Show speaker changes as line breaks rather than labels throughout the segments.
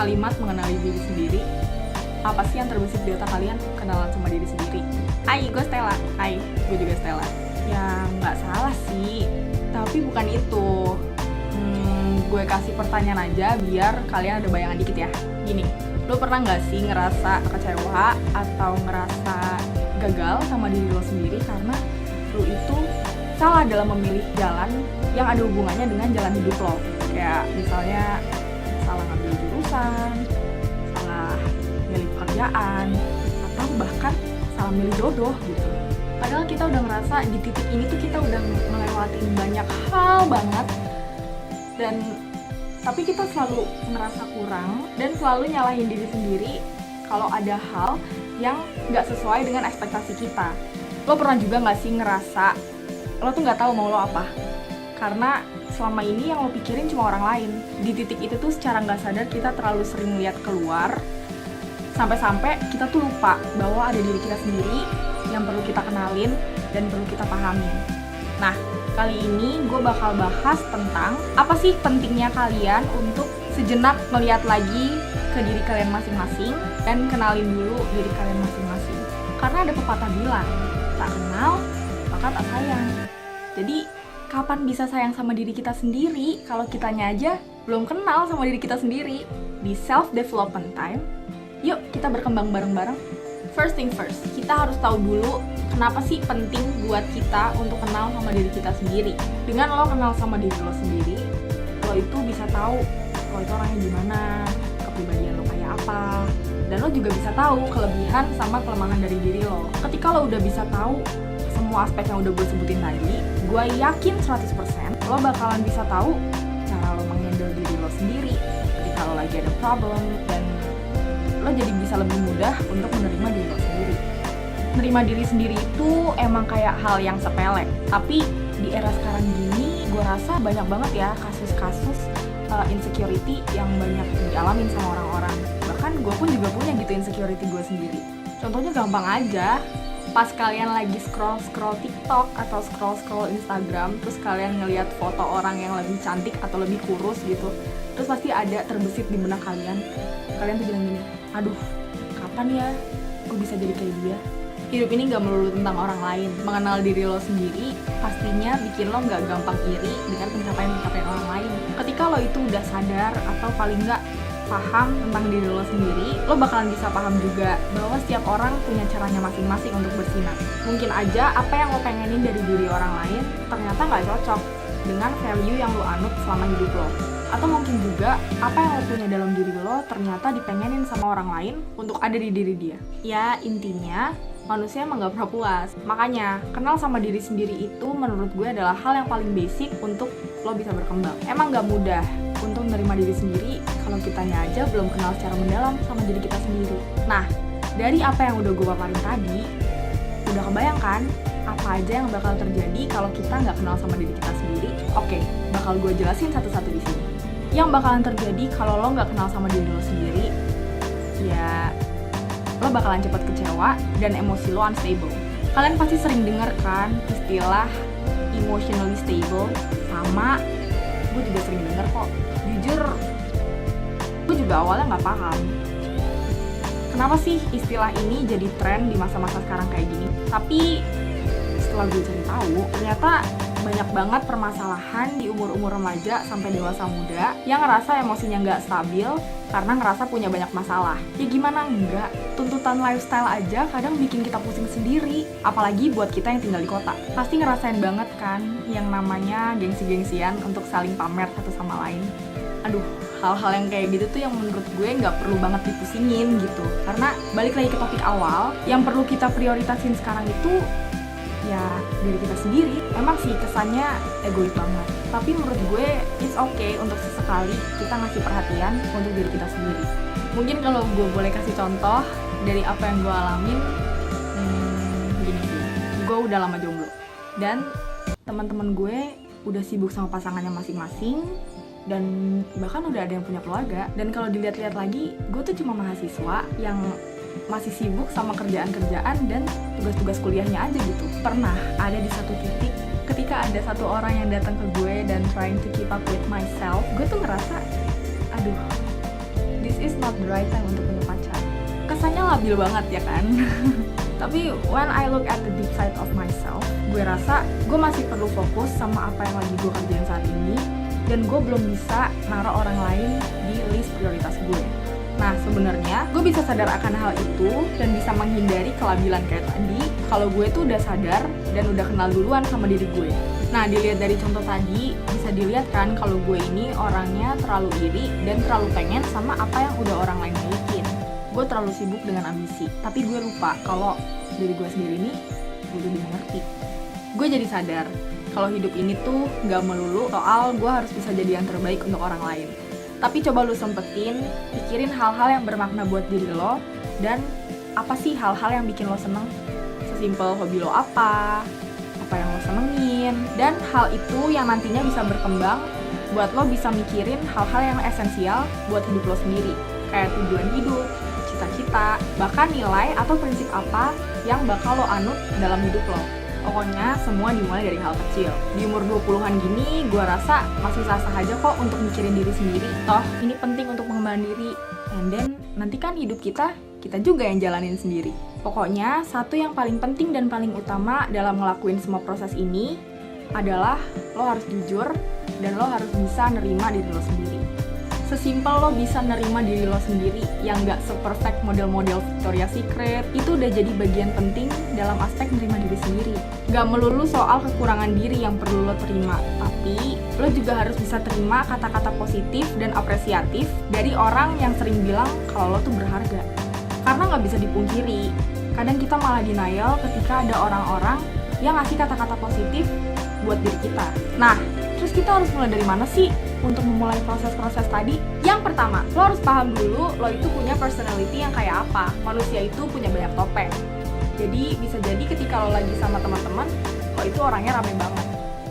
kalimat mengenali diri sendiri. Apa sih yang terbesit di otak kalian kenalan sama diri sendiri? Hai, gue Stella. Hai, gue juga Stella. Ya nggak salah sih, tapi bukan itu. Gue kasih pertanyaan aja biar kalian ada bayangan dikit ya. Gini, lo pernah nggak sih ngerasa kecewa atau ngerasa gagal sama diri lo sendiri karena lo itu salah dalam memilih jalan yang ada hubungannya dengan jalan hidup lo? Kayak misalnya salah ngambil jurusan, salah milih pekerjaan, atau bahkan salah milih jodoh gitu. Padahal kita udah ngerasa di titik ini tuh kita udah ngelewatin banyak hal banget, tapi kita selalu ngerasa kurang dan selalu nyalahin diri sendiri kalau ada hal yang nggak sesuai dengan ekspektasi kita. Lo pernah juga nggak sih ngerasa lo tuh nggak tahu mau lo apa? Karena selama ini yang lo pikirin cuma orang lain. Di titik itu tuh secara nggak sadar kita terlalu sering lihat keluar, sampai-sampai kita tuh lupa bahwa ada diri kita sendiri yang perlu kita kenalin dan perlu kita pahamin. Nah, kali ini gue bakal bahas tentang apa sih pentingnya kalian untuk sejenak melihat lagi ke diri kalian masing-masing dan kenalin dulu diri kalian masing-masing. Karena ada pepatah bilang, tak kenal maka tak sayang. Jadi, kapan bisa sayang sama diri kita sendiri kalau kitanya aja belum kenal sama diri kita sendiri? Di self-development time, yuk kita berkembang bareng-bareng. First thing first, kita harus tahu dulu kenapa sih penting buat kita untuk kenal sama diri kita sendiri. Dengan lo kenal sama diri lo sendiri, lo itu bisa tahu lo itu orangnya gimana, kepribadian lo kayak apa, dan lo juga bisa tahu kelebihan sama kelemahan dari diri lo. Ketika lo udah bisa tahu semua aspek yang udah gue sebutin tadi, gue yakin 100% lo bakalan bisa tahu cara lo menghandle diri lo sendiri ketika lo lagi ada problem, dan lo jadi bisa lebih mudah untuk menerima diri lo sendiri. Menerima diri sendiri itu emang kayak hal yang sepele, tapi di era sekarang gini gue rasa banyak banget ya kasus-kasus insecurity yang banyak dialamin sama orang-orang. Bahkan gue pun juga punya gitu insecurity gue sendiri. Contohnya gampang aja, pas kalian lagi scroll TikTok atau scroll Instagram, terus kalian ngelihat foto orang yang lebih cantik atau lebih kurus gitu, terus pasti ada terbesit di benak kalian tuh bilang gini, aduh kapan ya gue bisa jadi kayak dia. Hidup ini gak melulu tentang orang lain. Mengenal diri lo sendiri pastinya bikin lo gak gampang iri dengan pencapaian orang lain. Ketika lo itu udah sadar atau paling gak paham tentang diri lo sendiri, lo bakalan bisa paham juga bahwa setiap orang punya caranya masing-masing untuk bersinar. Mungkin aja apa yang lo pengenin dari diri orang lain ternyata gak cocok dengan value yang lo anut selama hidup lo. Atau mungkin juga apa yang lo punya dalam diri lo ternyata dipengenin sama orang lain untuk ada di diri dia. Ya intinya manusia emang gak pernah puas. Makanya kenal sama diri sendiri itu menurut gue adalah hal yang paling basic untuk lo bisa berkembang. Emang gak mudah untuk menerima diri sendiri kalau kitanya aja belum kenal secara mendalam sama diri kita sendiri. Nah, dari apa yang udah gue paparin tadi, udah kebayangkan apa aja yang bakal terjadi kalau kita nggak kenal sama diri kita sendiri? Oke, bakal gue jelasin satu-satu di sini. Yang bakalan terjadi kalau lo nggak kenal sama diri lo sendiri, ya lo bakalan cepat kecewa dan emosi lo unstable. Kalian pasti sering denger kan istilah emotionally stable, sama gue juga sering denger kok. Jujur, gue juga awalnya nggak paham kenapa sih istilah ini jadi tren di masa-masa sekarang kayak gini. Tapi setelah gue cari tahu, ternyata banyak banget permasalahan di umur-umur remaja sampai dewasa muda yang ngerasa emosinya nggak stabil karena ngerasa punya banyak masalah. Ya gimana enggak, tuntutan lifestyle aja kadang bikin kita pusing sendiri, apalagi buat kita yang tinggal di kota. Pasti ngerasain banget kan yang namanya gengsi-gengsian untuk saling pamer satu sama lain. Aduh, hal-hal yang kayak gitu tuh yang menurut gue nggak perlu banget dipusingin gitu. Karena balik lagi ke topik awal, yang perlu kita prioritasin sekarang itu ya diri kita sendiri. Emang sih kesannya egois banget, tapi menurut gue it's okay untuk sesekali kita ngasih perhatian untuk diri kita sendiri. Mungkin kalau gue boleh kasih contoh dari apa yang gue alamin, gini sih, gue udah lama jomblo dan teman-teman gue udah sibuk sama pasangannya masing-masing, dan bahkan udah ada yang punya keluarga. Dan kalau dilihat-lihat lagi, gue tuh cuma mahasiswa yang masih sibuk sama kerjaan-kerjaan dan tugas-tugas kuliahnya aja gitu. Pernah ada di satu titik ketika ada satu orang yang datang ke gue dan trying to keep up with myself, gue tuh ngerasa, aduh, this is not the right time untuk punya pacar. Kesannya labil banget ya kan? Tapi when I look at the deep side of myself, gue rasa gue masih perlu fokus sama apa yang lagi gue kerjain saat ini, dan gue belum bisa naruh orang lain di list prioritas gue. Nah, sebenarnya gue bisa sadar akan hal itu dan bisa menghindari kelabilan kayak tadi kalau gue tuh udah sadar dan udah kenal duluan sama diri gue. Nah, dilihat dari contoh tadi, bisa dilihat kan kalau gue ini orangnya terlalu iri dan terlalu pengen sama apa yang udah orang lain milikin. Gue terlalu sibuk dengan ambisi, tapi gue lupa kalau diri gue sendiri nih butuh dimengerti. Gue jadi sadar kalau hidup ini tuh gak melulu soal gue harus bisa jadi yang terbaik untuk orang lain. Tapi coba lu sempetin, pikirin hal-hal yang bermakna buat diri lo, dan apa sih hal-hal yang bikin lo seneng? Sesimpel hobi lo apa yang lo senengin, dan hal itu yang nantinya bisa berkembang buat lo bisa mikirin hal-hal yang esensial buat hidup lo sendiri, kayak tujuan hidup, cita-cita, bahkan nilai atau prinsip apa yang bakal lo anut dalam hidup lo. Pokoknya semua dimulai dari hal kecil. Di umur 20-an gini, gue rasa masih sah-sah aja kok untuk mikirin diri sendiri. Toh, ini penting untuk pengembangan diri. And then, nanti kan hidup kita juga yang jalanin sendiri. Pokoknya, satu yang paling penting dan paling utama dalam ngelakuin semua proses ini adalah lo harus jujur dan lo harus bisa nerima diri lo sendiri. Sesimpel lo bisa nerima diri lo sendiri yang gak se-perfect model-model Victoria's Secret, itu udah jadi bagian penting dalam aspek nerima diri sendiri. Gak melulu soal kekurangan diri yang perlu lo terima, tapi lo juga harus bisa terima kata-kata positif dan apresiatif dari orang yang sering bilang kalau lo tuh berharga. Karena gak bisa dipungkiri, kadang kita malah denial ketika ada orang-orang yang ngasih kata-kata positif buat diri kita. Nah, terus kita harus mulai dari mana sih untuk memulai proses-proses tadi? Yang pertama, lo harus paham dulu lo itu punya personality yang kayak apa. Manusia itu punya banyak topeng. Jadi bisa jadi ketika lo lagi sama teman-teman, lo itu orangnya rame banget.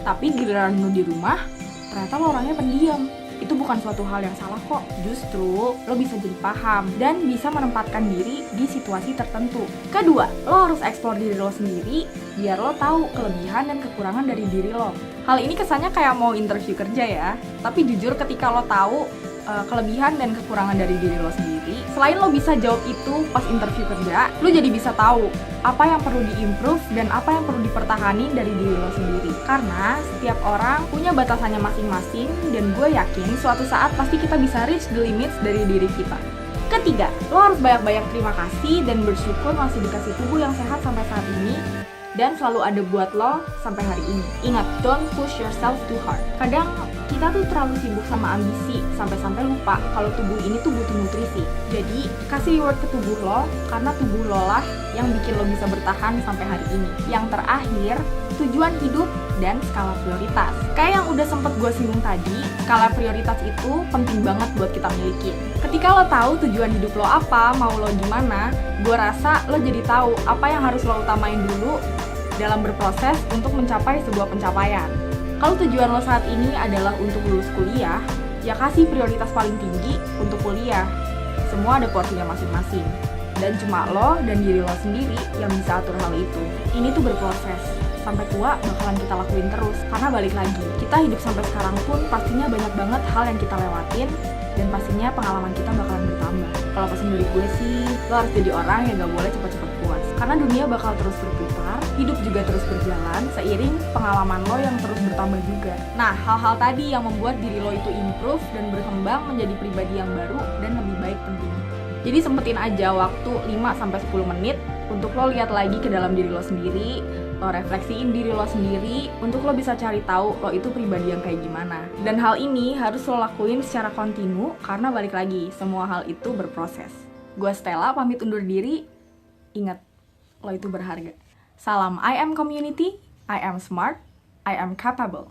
Tapi giliran lo di rumah, ternyata lo orangnya pendiam. Itu bukan suatu hal yang salah kok. Justru lo bisa jadi paham dan bisa menempatkan diri di situasi tertentu. Kedua, lo harus eksplor diri lo sendiri biar lo tahu kelebihan dan kekurangan dari diri lo. Hal ini kesannya kayak mau interview kerja ya, tapi jujur ketika lo tahu kelebihan dan kekurangan dari diri lo sendiri, selain lo bisa jawab itu pas interview kerja, lo jadi bisa tahu apa yang perlu diimprove dan apa yang perlu dipertahani dari diri lo sendiri. Karena setiap orang punya batasannya masing-masing, dan gue yakin suatu saat pasti kita bisa reach the limits dari diri kita. Ketiga, lo harus banyak-banyak terima kasih dan bersyukur masih dikasih tubuh yang sehat sampai saat ini dan selalu ada buat lo sampai hari ini. Ingat, don't push yourself too hard. Kadang kita tuh terlalu sibuk sama ambisi sampai-sampai lupa kalau tubuh ini tuh butuh nutrisi. Jadi, kasih reward ke tubuh lo, karena tubuh lo lah yang bikin lo bisa bertahan sampai hari ini. Yang terakhir, tujuan hidup dan skala prioritas. Kayak yang udah sempet gue singgung tadi, skala prioritas itu penting banget buat kita miliki. Ketika lo tahu tujuan hidup lo apa, mau lo gimana, gue rasa lo jadi tahu apa yang harus lo utamain dulu dalam berproses untuk mencapai sebuah pencapaian. Kalau tujuan lo saat ini adalah untuk lulus kuliah, ya kasih prioritas paling tinggi untuk kuliah. Semua ada porsinya masing-masing. Dan cuma lo dan diri lo sendiri yang bisa atur hal itu. Ini tuh berproses. Sampai tua bakalan kita lakuin terus. Karena balik lagi, kita hidup sampai sekarang pun pastinya banyak banget hal yang kita lewatin, dan pastinya pengalaman kita bakalan bertambah. Kalau pesan dari gue sih, lo harus jadi orang yang gak boleh cepat-cepat puas. Karena dunia bakal terus berputar, hidup juga terus berjalan, seiring pengalaman lo yang terus bertambah juga. Nah, hal-hal tadi yang membuat diri lo itu improve dan berkembang menjadi pribadi yang baru dan lebih baik tentunya. Jadi sempetin aja waktu 5-10 menit untuk lo lihat lagi ke dalam diri lo sendiri, lo refleksiin diri lo sendiri, untuk lo bisa cari tahu lo itu pribadi yang kayak gimana. Dan hal ini harus lo lakuin secara kontinu, karena balik lagi, semua hal itu berproses. Gue Stella, pamit undur diri. Ingat, lo itu berharga. Salam I am community, I am smart, I am capable.